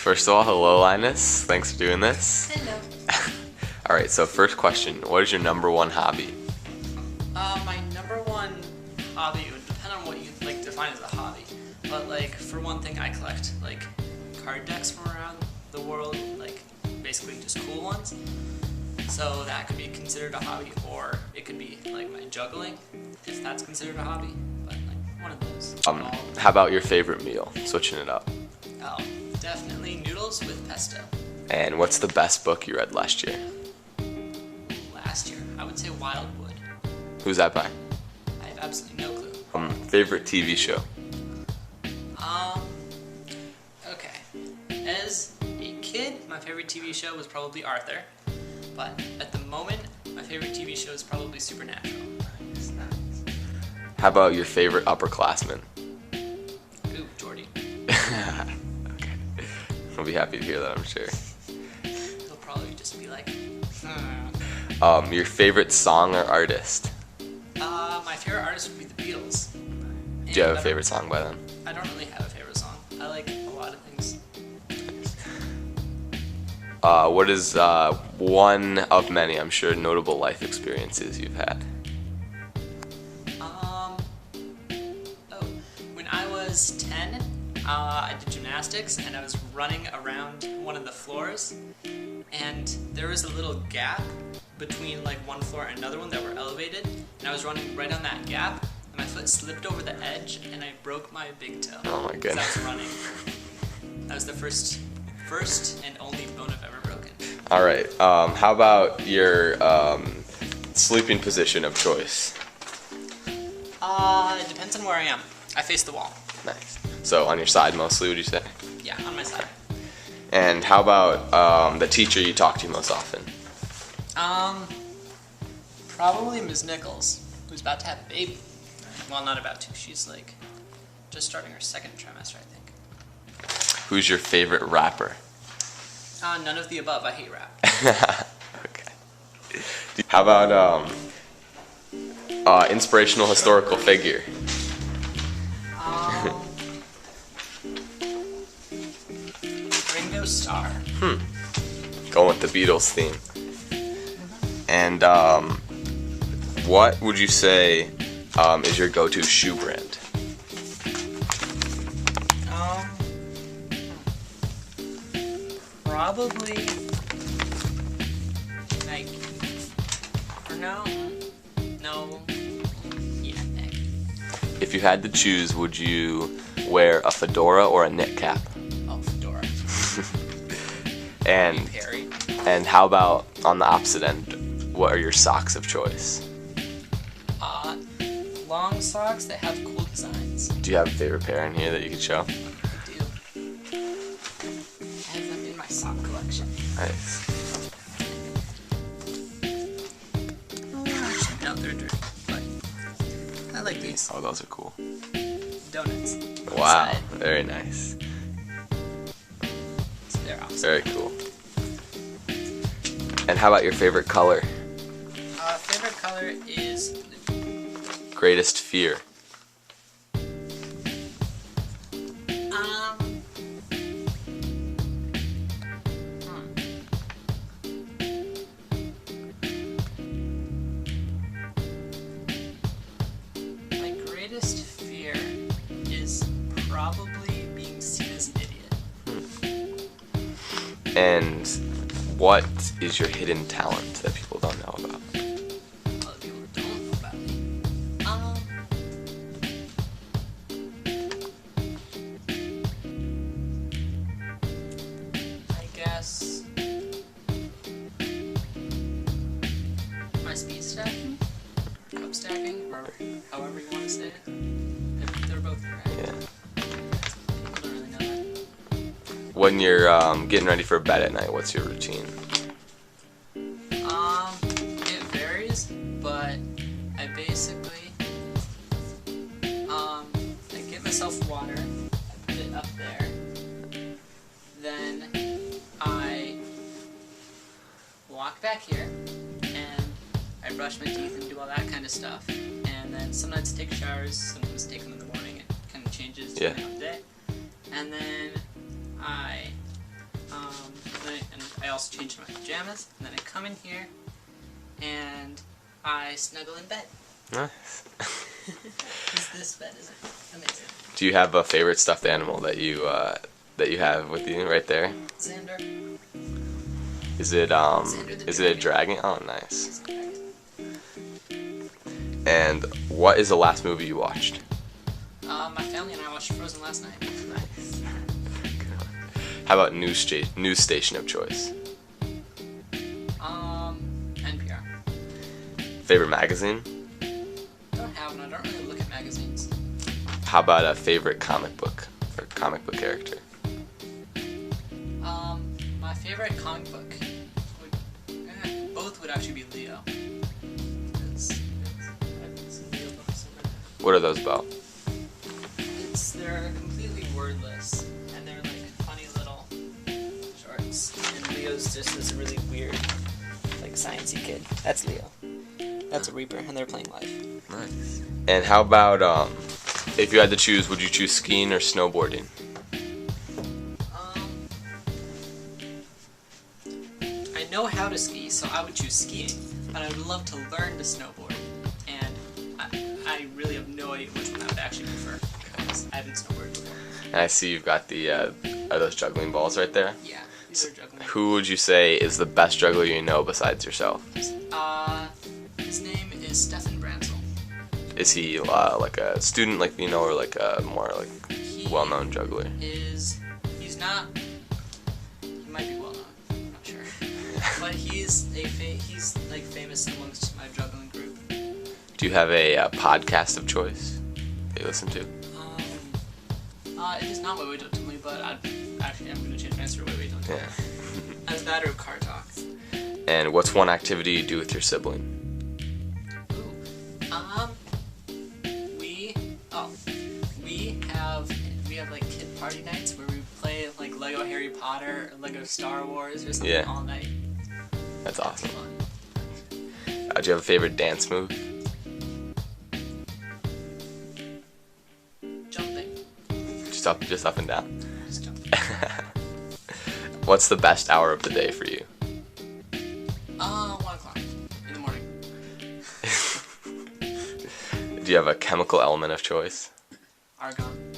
First of all, hello Linus. Thanks for doing this. Hello. Alright, so first question, what is your number one hobby? My number one hobby would depend on what you like define as a hobby. But like for one thing, I collect like card decks from around the world, like basically just cool ones. So that could be considered a hobby, or it could be like my juggling, if that's considered a hobby. But like one of those. How about your favorite meal? Switching it up. Oh, definitely noodles with pesto. And what's the best book you read last year? Last year, I would say Wildwood. Who's that by? I have absolutely no clue. Favorite TV show? Okay. As a kid, my favorite TV show was probably Arthur. But at the moment, my favorite TV show is probably Supernatural. How about your favorite upperclassman? Ooh, Jordy. Okay. I'll be happy to hear that, I'm sure. He'll probably just be like, Your favorite song or artist? My favorite artist would be the Beatles. Do you have a favorite song by them? I don't really have a favorite song. I like a lot of things. What is one of many, I'm sure, notable life experiences you've had? When I was 10, I did gymnastics and I was running around one of the floors, and there was a little gap between like one floor and another one that were elevated, and I was running right on that gap, and my foot slipped over the edge and I broke my big toe. Oh my goodness. I was running. That was the first and only bone I've ever broken. Alright, how about your sleeping position of choice? It depends on where I am. I face the wall. Nice. So on your side mostly, would you say? Yeah, on my side. And how about the teacher you talk to most often? Probably Ms. Nichols, who's about to have a baby. Well, not about to. She's like just starting her second trimester, I think. Who's your favorite rapper? None of the above. I hate rap. Okay. How about inspirational historical figure? Ringo Starr. Going with the Beatles theme. And what would you say is your go-to shoe brand? Probably Nike. Or no? Yeah, Nike. If you had to choose, would you wear a fedora or a knit cap? Oh, fedora. And Perry. and how about on the opposite end? What are your socks of choice? Long socks that have cool designs. Do you have a favorite pair in here that you could show? I do. I have them in my sock collection. Nice. Actually, no, they're dirty, but I like these. Oh, those are cool. Donuts. Wow, Inside. very nice. So they're awesome. Very cool. And how about your favorite color? Favorite color is Greatest fear? my greatest fear is probably being seen as an idiot. And what is your hidden talent that people don't know about? Other people don't know about me. I guess my speed stacking, cup stacking, or however you want to say it. They're both correct. Yeah. People don't really know that. When you're getting ready for bed at night, what's your routine? It varies, but I basically, I get myself water, I put it up there, then I walk back here, and I brush my teeth and do all that kind of stuff, and then sometimes take showers, sometimes take them in the morning, it kind of changes depending on the day, and then I I also change my pajamas, and then I come in here, and I snuggle in bed. Nice. This bed is amazing. Do you have a favorite stuffed animal that you have with you right there? Xander. Is it Xander the is it a dragon? Oh, nice. And what is the last movie you watched? My family and I watched Frozen last night. Nice. How about news station of choice? NPR. Favorite magazine? Don't have one. I don't really look at magazines. How about a favorite comic book or comic book character? My favorite comic book both would actually be Leo. What are those about? They're completely wordless, and they're like funny little shorts. And Leo's just this really weird, like sciencey kid. That's Leo. That's a Reaper, and they're playing life. Nice. And how about if you had to choose, would you choose skiing or snowboarding? I know how to ski, so I would choose skiing, but I would love to learn to snowboard, and I really have no idea which one I would actually prefer. I haven't snowboarded before. And I see you've got the are those juggling balls right there? Yeah, these are juggling. Who would you say is the best juggler you know besides yourself? His name is Stefan Bransel. Is he like a student, like you know, or like a more like well-known juggler? He's not. He might be well known. I'm not sure. But he's like famous amongst my juggling group. Do you have a podcast of choice that you listen to? It is not Wait Wait Don't Tell Me, but I'm going to change my answer to Wait Wait Don't Tell Me. Yeah. As that or Car Talk. And what's one activity you do with your sibling? We have like kid party nights where we play like Lego Harry Potter or Lego Star Wars or something all night. That's awesome. Do you have a favorite dance move? Jumping. Just up and down. Just jumping. What's the best hour of the day for you? 1 o'clock in the morning. Do you have a chemical element of choice? Argon.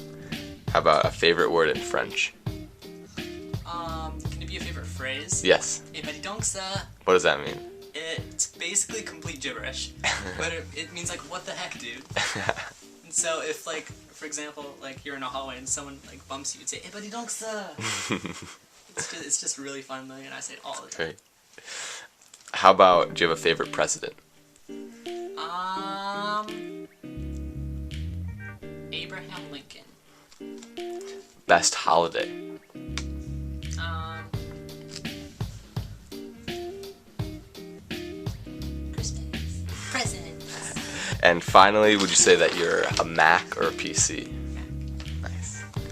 How about a favorite word in French? Can it be a favorite phrase? Yes. Eh ben dis donc ça. What does that mean? It's basically complete gibberish, but it means like what the heck, dude. And so if like, for example, like you're in a hallway and someone like bumps you, you'd say eh ben dis donc ça. It's just really fun, and I say it all the time. Great. How about, do you have a favorite president? Abraham Lincoln. Best holiday? Christmas. Presents. And finally, would you say that you're a Mac or a PC?